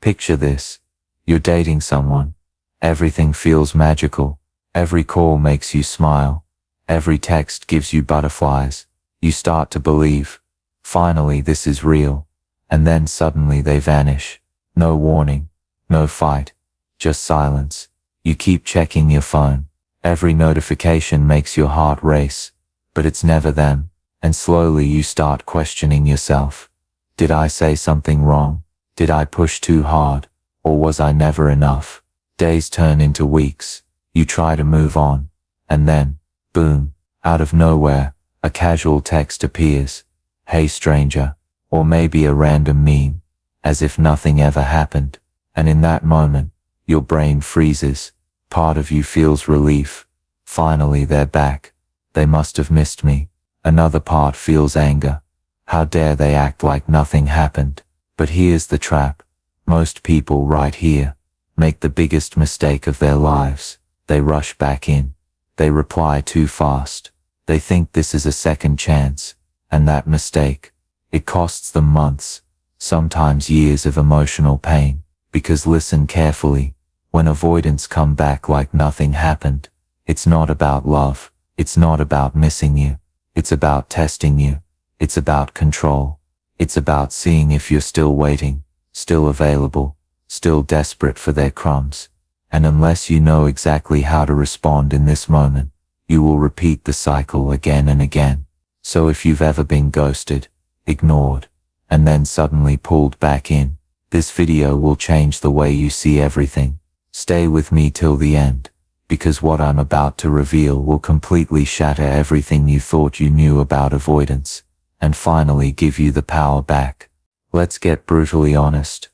Picture this. You're dating someone. Everything feels magical. Every call makes you smile. Every text gives you butterflies. You start to believe. Finally, this is real. And then suddenly they vanish. No warning. No fight. Just silence. You keep checking your phone. Every notification makes your heart race. But it's never them. And slowly you start questioning yourself. Did I say something wrong? Did I push too hard? Or was I never enough? Days turn into weeks. You try to move on. And then, boom, out of nowhere, a casual text appears. Hey stranger. Or maybe a random meme. As if nothing ever happened. And in that moment, your brain freezes. Part of you feels relief. Finally they're back. They must have missed me. Another part feels anger. How dare they act like nothing happened? But here's the trap. Most people right here make the biggest mistake of their lives. They rush back in. They reply too fast. They think this is a second chance. And that mistake, it costs them months, sometimes years of emotional pain. Because listen carefully, when avoidants come back like nothing happened, it's not about love. It's not about missing you. It's about testing you. It's about control. It's about seeing if you're still waiting, still available, still desperate for their crumbs. And unless you know exactly how to respond in this moment, you will repeat the cycle again and again. So if you've ever been ghosted, ignored, and then suddenly pulled back in, this video will change the way you see everything. Stay with me till the end, because what I'm about to reveal will completely shatter everything you thought you knew about avoidance, and finally give you the power back. Let's get brutally honest.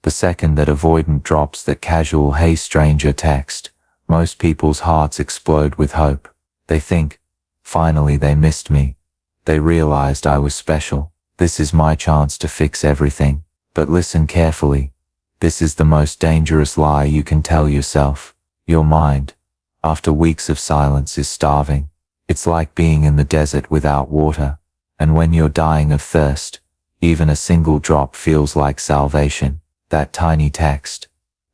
The second that avoidant drops that casual "hey stranger" text, most people's hearts explode with hope. They think, finally they missed me. They realized I was special. This is my chance to fix everything. But listen carefully. This is the most dangerous lie you can tell yourself. Your mind, after weeks of silence, is starving. It's like being in the desert without water. And when you're dying of thirst, even a single drop feels like salvation. That tiny text,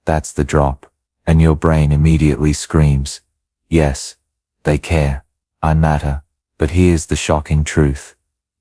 that's the drop. And your brain immediately screams, yes, they care. I matter. But here's the shocking truth.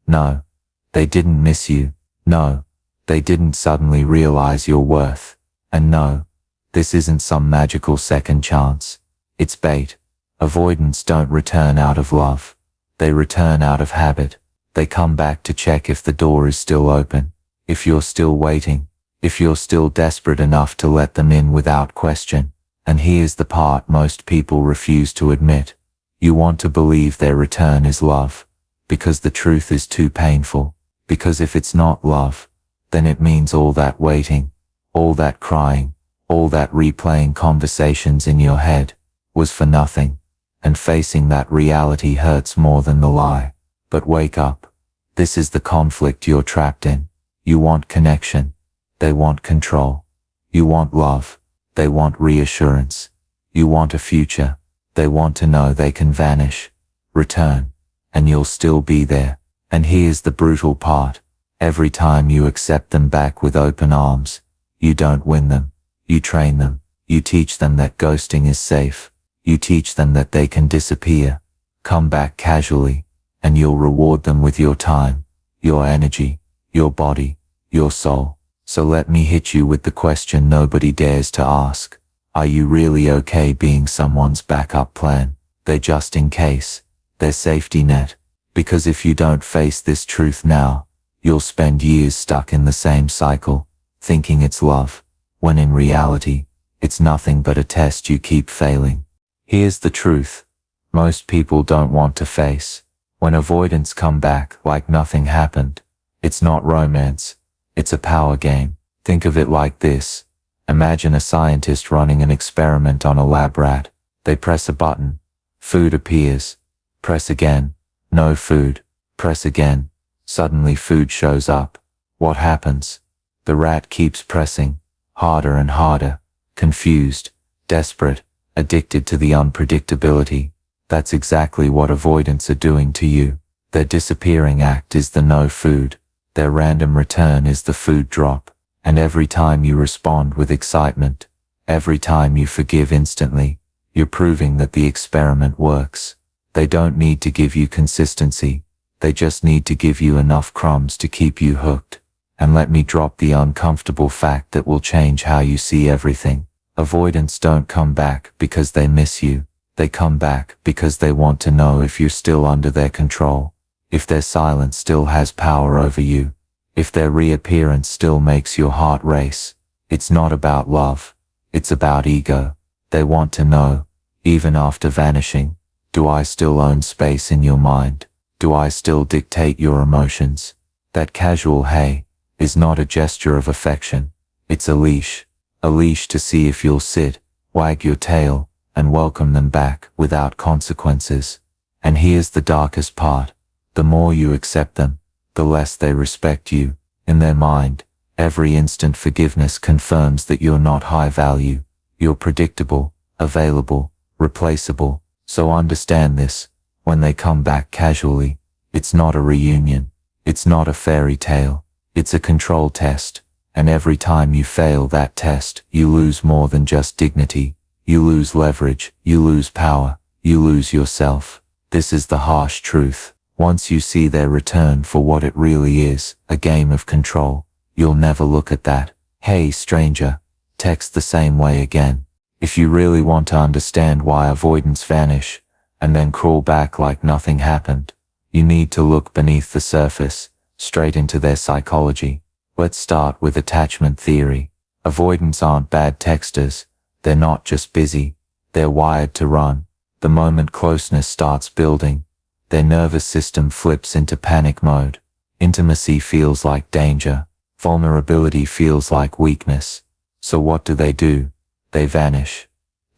No, they didn't miss you. No, they didn't suddenly realize your worth. And no, this isn't some magical second chance. It's bait. Avoidants don't return out of love. They return out of habit. They come back to check if the door is still open, if you're still waiting, if you're still desperate enough to let them in without question. And here's the part most people refuse to admit. You want to believe their return is love, because the truth is too painful. Because if it's not love, then it means all that waiting, all that crying, all that replaying conversations in your head was for nothing. And facing that reality hurts more than the lie. But wake up. This is the conflict you're trapped in. You want connection. They want control. You want love. They want reassurance. You want a future. They want to know they can vanish, return, and you'll still be there. And here's the brutal part. Every time you accept them back with open arms, you don't win them. You train them. You teach them that ghosting is safe. You teach them that they can disappear, come back casually, and you'll reward them with your time, your energy, your body, your soul. So let me hit you with the question nobody dares to ask. Are you really okay being someone's backup plan? Their just in case, their safety net? Because if you don't face this truth now, you'll spend years stuck in the same cycle, thinking it's love, when in reality, it's nothing but a test you keep failing. Here's the truth. Most people don't want to face. When avoidants come back like nothing happened, it's not romance. It's a power game. Think of it like this. Imagine a scientist running an experiment on a lab rat. They press a button. Food appears. Press again. No food. Press again. Suddenly food shows up. What happens? The rat keeps pressing. Harder and harder. Confused. Desperate. Addicted to the unpredictability. That's exactly what avoidants are doing to you. Their disappearing act is the no food. Their random return is the food drop. And every time you respond with excitement, every time you forgive instantly, you're proving that the experiment works. They don't need to give you consistency, they just need to give you enough crumbs to keep you hooked. And let me drop the uncomfortable fact that will change how you see everything. Avoidants don't come back because they miss you. They come back because they want to know if you're still under their control, if their silence still has power over you, if their reappearance still makes your heart race. It's not about love, it's about ego. They want to know, even after vanishing, do I still own space in your mind? Do I still dictate your emotions? That casual hey is not a gesture of affection, it's a leash to see if you'll sit, wag your tail, and welcome them back without consequences. And here's the darkest part. The more you accept them, the less they respect you. In their mind, every instant forgiveness confirms that you're not high value. You're predictable, available, replaceable. So understand this, when they come back casually, it's not a reunion. It's not a fairy tale. It's a control test. And every time you fail that test, you lose more than just dignity. You lose leverage, you lose power, you lose yourself. This is the harsh truth. Once you see their return for what it really is, a game of control, you'll never look at that "Hey stranger" text the same way again. If you really want to understand why avoidants vanish, and then crawl back like nothing happened, you need to look beneath the surface, straight into their psychology. Let's start with attachment theory. Avoidants aren't bad texters. They're not just busy, they're wired to run. The moment closeness starts building, their nervous system flips into panic mode. Intimacy feels like danger. Vulnerability feels like weakness. So what do? They vanish.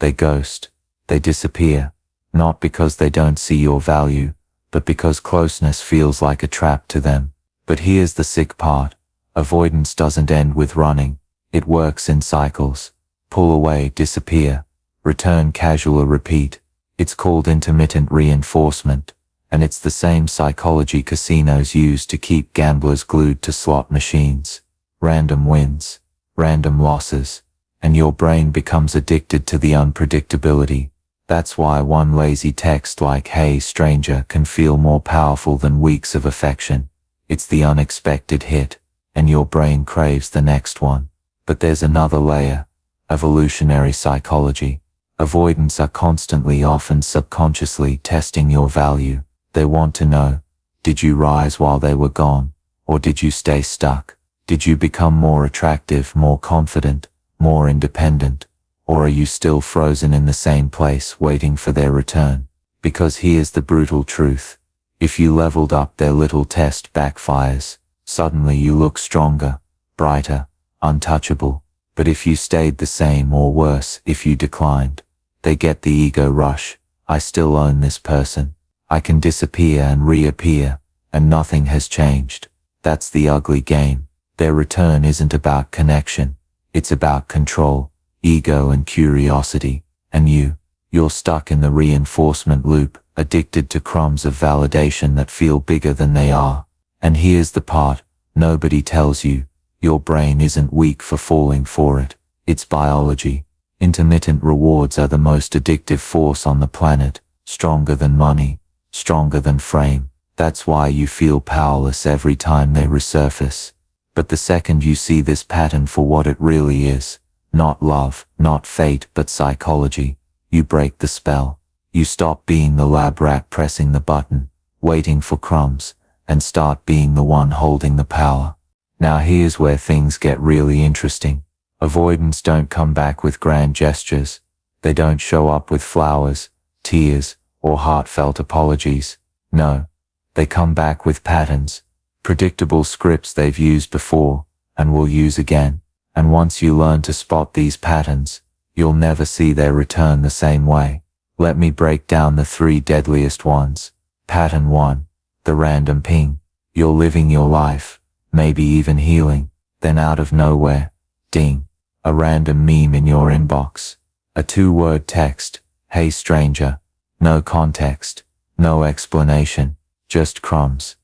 They ghost. They disappear. Not because they don't see your value, but because closeness feels like a trap to them. But here's the sick part. Avoidance doesn't end with running. It works in cycles. Pull away, disappear, return, casual, repeat. It's called intermittent reinforcement, and it's the same psychology casinos use to keep gamblers glued to slot machines. Random wins, random losses, and your brain becomes addicted to the unpredictability. That's why one lazy text like "Hey stranger" can feel more powerful than weeks of affection. It's the unexpected hit, and your brain craves the next one. But there's another layer. Evolutionary psychology. Avoidants are constantly, often subconsciously, testing your value. They want to know, did you rise while they were gone? Or did you stay stuck? Did you become more attractive, more confident, more independent? Or are you still frozen in the same place, waiting for their return? Because here's the brutal truth. If you leveled up, their little test backfires. Suddenly you look stronger, brighter, untouchable. But if you stayed the same, or worse, if you declined, they get the ego rush. I still own this person. I can disappear and reappear, and nothing has changed. That's the ugly game. Their return isn't about connection. It's about control, ego and curiosity. And you're stuck in the reinforcement loop, addicted to crumbs of validation that feel bigger than they are. And here's the part nobody tells you. Your brain isn't weak for falling for it. It's biology. Intermittent rewards are the most addictive force on the planet. Stronger than money. Stronger than fame. That's why you feel powerless every time they resurface. But the second you see this pattern for what it really is, not love, not fate, but psychology, you break the spell. You stop being the lab rat pressing the button, waiting for crumbs, and start being the one holding the power. Now here's where things get really interesting. Avoidants don't come back with grand gestures. They don't show up with flowers, tears, or heartfelt apologies. No, they come back with patterns, predictable scripts they've used before, and will use again. And once you learn to spot these patterns, you'll never see their return the same way. Let me break down the 3 deadliest ones. Pattern 1. The random ping. You're living your life, maybe even healing, then out of nowhere, ding, a random meme in your inbox. A 2-word text, "Hey stranger." No context, no explanation, just crumbs.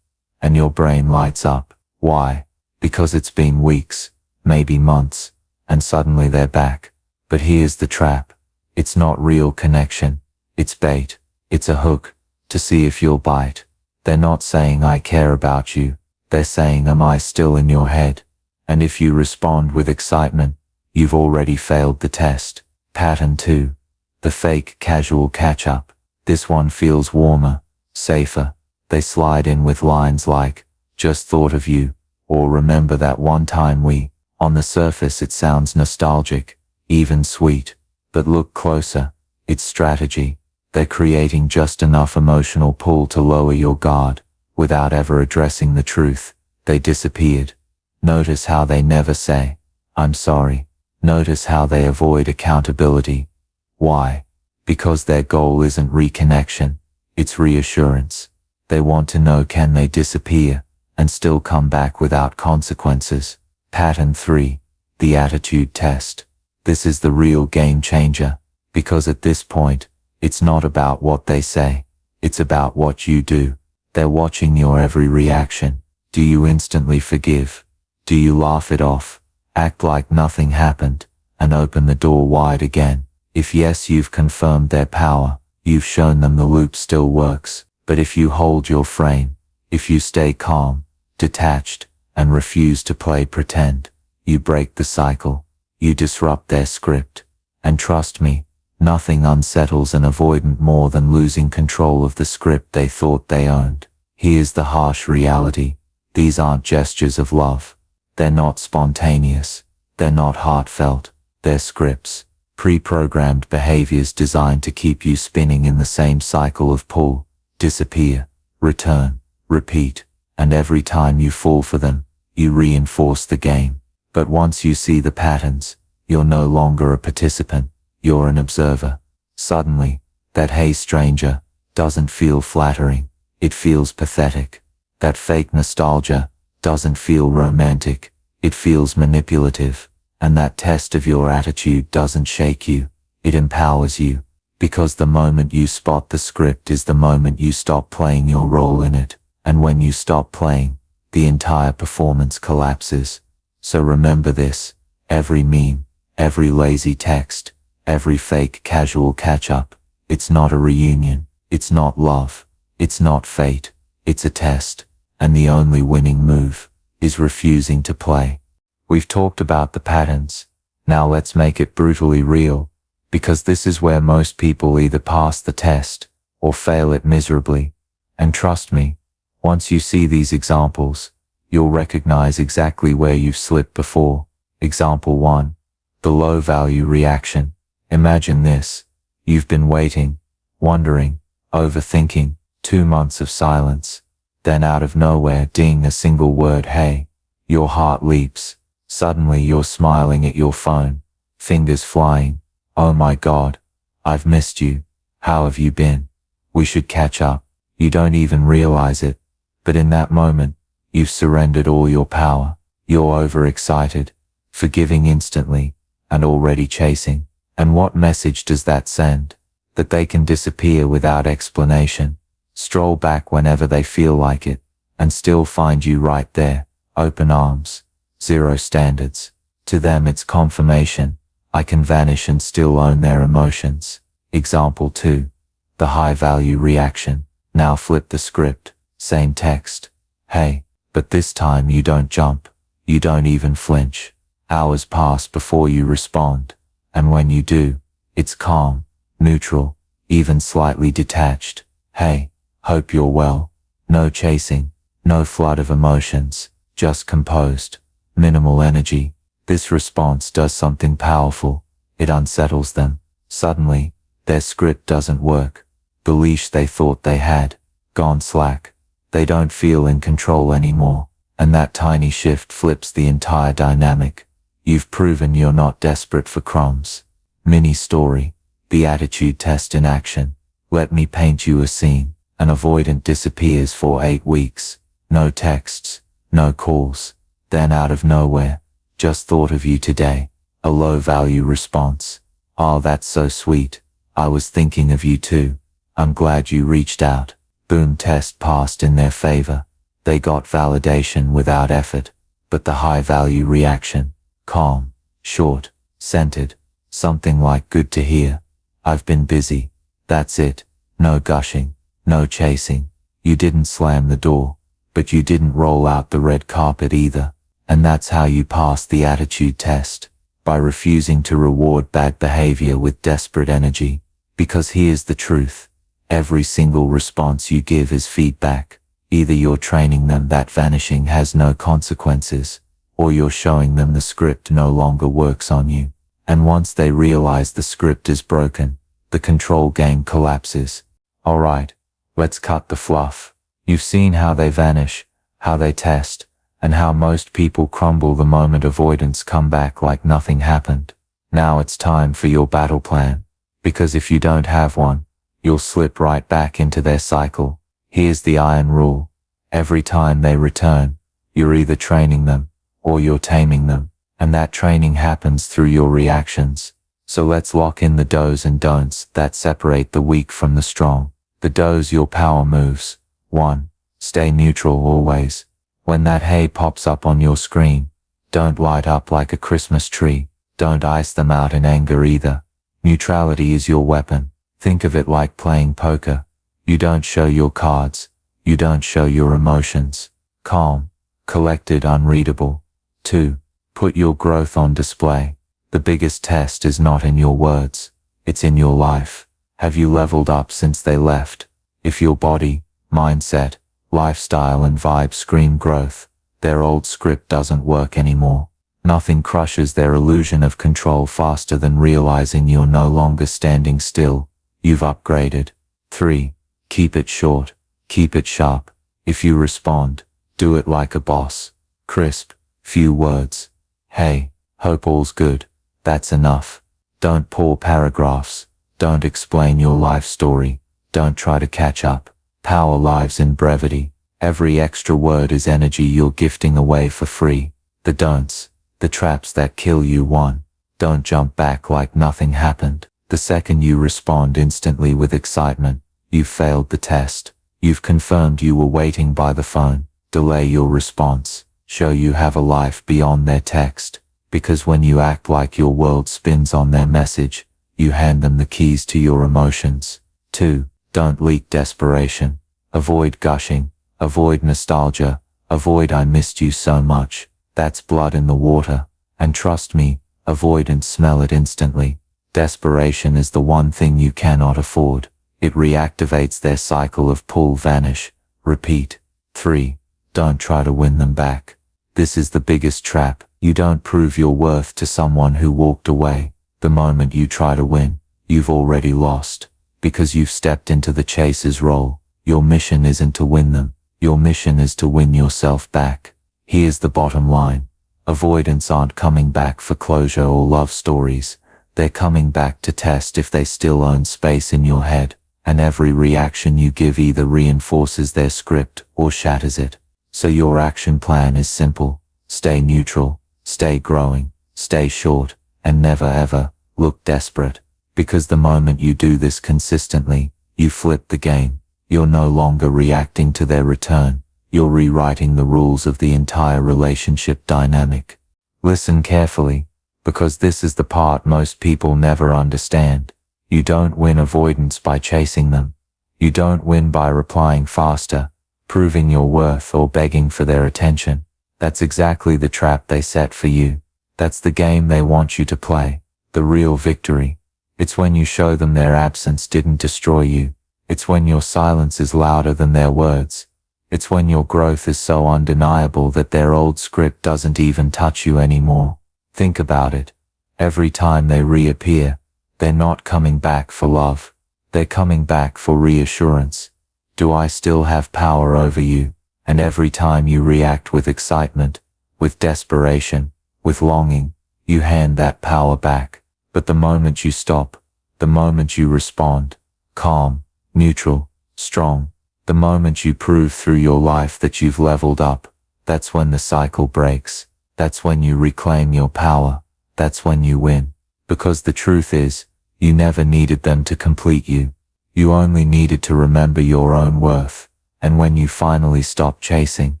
And your brain lights up. Why? Because it's been weeks, maybe months, and suddenly they're back. But here's the trap. It's not real connection. It's bait. It's a hook to see if you'll bite. They're not saying I care about you. They're saying, am I still in your head? And if you respond with excitement, you've already failed the test. Pattern 2. The fake casual catch-up. This one feels warmer, safer. They slide in with lines like, just thought of you, or remember that one time we. On the surface it sounds nostalgic, even sweet. But look closer. It's strategy. They're creating just enough emotional pull to lower your guard, without ever addressing the truth. They disappeared. Notice how they never say, I'm sorry. Notice how they avoid accountability. Why? Because their goal isn't reconnection, it's reassurance. They want to know, can they disappear and still come back without consequences? Pattern 3. The attitude test. This is the real game changer, because at this point, it's not about what they say, it's about what you do. They're watching your every reaction. Do you instantly forgive? Do you laugh it off, act like nothing happened, and open the door wide again? If yes, you've confirmed their power. You've shown them the loop still works. But if you hold your frame, if you stay calm, detached, and refuse to play pretend, you break the cycle. You disrupt their script. And trust me, nothing unsettles an avoidant more than losing control of the script they thought they owned. Here's the harsh reality. These aren't gestures of love. They're not spontaneous. They're not heartfelt. They're scripts. Pre-programmed behaviors designed to keep you spinning in the same cycle of pull, disappear, return, repeat. And every time you fall for them, you reinforce the game. But once you see the patterns, you're no longer a participant. You're an observer. Suddenly, that "hey stranger" doesn't feel flattering. It feels pathetic. That fake nostalgia doesn't feel romantic. It feels manipulative. And that test of your attitude doesn't shake you. It empowers you. Because the moment you spot the script is the moment you stop playing your role in it. And when you stop playing, the entire performance collapses. So remember this. Every meme, every lazy text, every fake casual catch-up, it's not a reunion. It's not love. It's not fate. It's a test. And the only winning move is refusing to play. We've talked about the patterns. Now let's make it brutally real, because this is where most people either pass the test or fail it miserably. And trust me, once you see these examples, you'll recognize exactly where you've slipped before. Example 1. The low value reaction. Imagine this. You've been waiting, wondering, overthinking, 2 months of silence. Then out of nowhere, ding, a single word, hey. Your heart leaps. Suddenly you're smiling at your phone, fingers flying. Oh my God, I've missed you. How have you been? We should catch up. You don't even realize it. But in that moment, you've surrendered all your power. You're overexcited, forgiving instantly, and already chasing. And what message does that send? That they can disappear without explanation, stroll back whenever they feel like it, and still find you right there, open arms. Zero standards. To them it's confirmation. I can vanish and still own their emotions. Example 2. The high value reaction. Now flip the script. Same text. Hey, but this time you don't jump. You don't even flinch. Hours pass before you respond. And when you do, it's calm, neutral, even slightly detached. Hey, hope you're well. No chasing, no flood of emotions, just composed. Minimal energy. This response does something powerful. It unsettles them. Suddenly, their script doesn't work. The leash they thought they had, gone slack. They don't feel in control anymore. And that tiny shift flips the entire dynamic. You've proven you're not desperate for crumbs. Mini story. The attitude test in action. Let me paint you a scene. An avoidant disappears for 8 weeks. No texts, no calls. Then out of nowhere, just thought of you today. A low value response. Oh, that's so sweet. I was thinking of you too. I'm glad you reached out. Boom, test passed in their favor. They got validation without effort. But the high value reaction. calm, short, centered, something like good to hear. I've been busy. That's it. No gushing, no chasing. You didn't slam the door, but you didn't roll out the red carpet either. And that's how you pass the attitude test, by refusing to reward bad behavior with desperate energy. Because here's the truth. Every single response you give is feedback. Either you're training them that vanishing has no consequences, or you're showing them the script no longer works on you. And once they realize the script is broken, the control game collapses. Alright, let's cut the fluff. You've seen how they vanish, how they test, and how most people crumble the moment avoidants come back like nothing happened. Now it's time for your battle plan. Because if you don't have one, you'll slip right back into their cycle. Here's the iron rule. Every time they return, you're either training them, or you're taming them. And that training happens through your reactions. So let's lock in the do's and don'ts that separate the weak from the strong. The do's: your power moves. 1. Stay neutral always. When that hey pops up on your screen, don't light up like a Christmas tree. Don't ice them out in anger either. Neutrality is your weapon. Think of it like playing poker. You don't show your cards. You don't show your emotions. Calm, collected, unreadable. 2. Put your growth on display. The biggest test is not in your words. It's in your life. Have you leveled up since they left? If your body, mindset, lifestyle and vibe scream growth, their old script doesn't work anymore. Nothing crushes their illusion of control faster than realizing you're no longer standing still. You've upgraded. 3. Keep it short. Keep it sharp. If you respond, do it like a boss. Crisp, few words. Hey, hope all's good. That's enough. Don't pour paragraphs. Don't explain your life story. Don't try to catch up. Power lives in brevity. Every extra word is energy you're gifting away for free. The don'ts, the traps that kill you. 1. Don't jump back like nothing happened. The second you respond instantly with excitement, you've failed the test. You've confirmed you were waiting by the phone. Delay your response. Show you have a life beyond their text. Because when you act like your world spins on their message, you hand them the keys to your emotions. 2. Don't leak desperation. Avoid gushing. Avoid nostalgia. Avoid "I missed you so much." That's blood in the water. And trust me, avoidants smell it instantly. Desperation is the one thing you cannot afford. It reactivates their cycle of pull, vanish, repeat. 3. Don't try to win them back. This is the biggest trap. You don't prove your worth to someone who walked away. The moment you try to win, you've already lost. Because you've stepped into the chaser's role. Your mission isn't to win them. Your mission is to win yourself back. Here's the bottom line. Avoidants aren't coming back for closure or love stories. They're coming back to test if they still own space in your head. And every reaction you give either reinforces their script or shatters it. So your action plan is simple. Stay neutral, stay growing, stay short, and never ever look desperate. Because the moment you do this consistently, you flip the game. You're no longer reacting to their return. You're rewriting the rules of the entire relationship dynamic. Listen carefully, because this is the part most people never understand. You don't win avoidance by chasing them. You don't win by replying faster, proving your worth, or begging for their attention. That's exactly the trap they set for you. That's the game they want you to play. The real victory. It's when you show them their absence didn't destroy you. It's when your silence is louder than their words. It's when your growth is so undeniable that their old script doesn't even touch you anymore. Think about it. Every time they reappear, they're not coming back for love. They're coming back for reassurance. Do I still have power over you? And every time you react with excitement, with desperation, with longing, you hand that power back. But the moment you stop, the moment you respond, calm, neutral, strong, the moment you prove through your life that you've leveled up, that's when the cycle breaks. That's when you reclaim your power. That's when you win. Because the truth is, you never needed them to complete you. You only needed to remember your own worth. And when you finally stop chasing,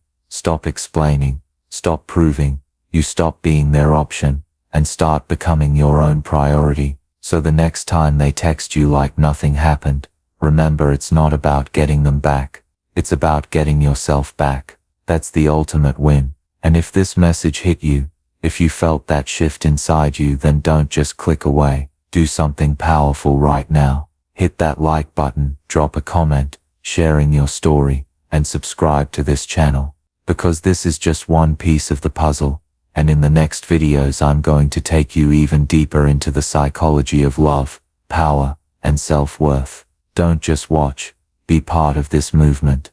stop explaining, stop proving, You stop being their option and start becoming your own priority. So the next time they text you like nothing happened, remember it's not about getting them back. It's about getting yourself back. That's the ultimate win. And if this message hit you, if you felt that shift inside you, then don't just click away. Do something powerful right now. Hit that like button, drop a comment, sharing your story, and subscribe to this channel. Because this is just one piece of the puzzle. And in the next videos I'm going to take you even deeper into the psychology of love, power, and self-worth. Don't just watch, be part of this movement.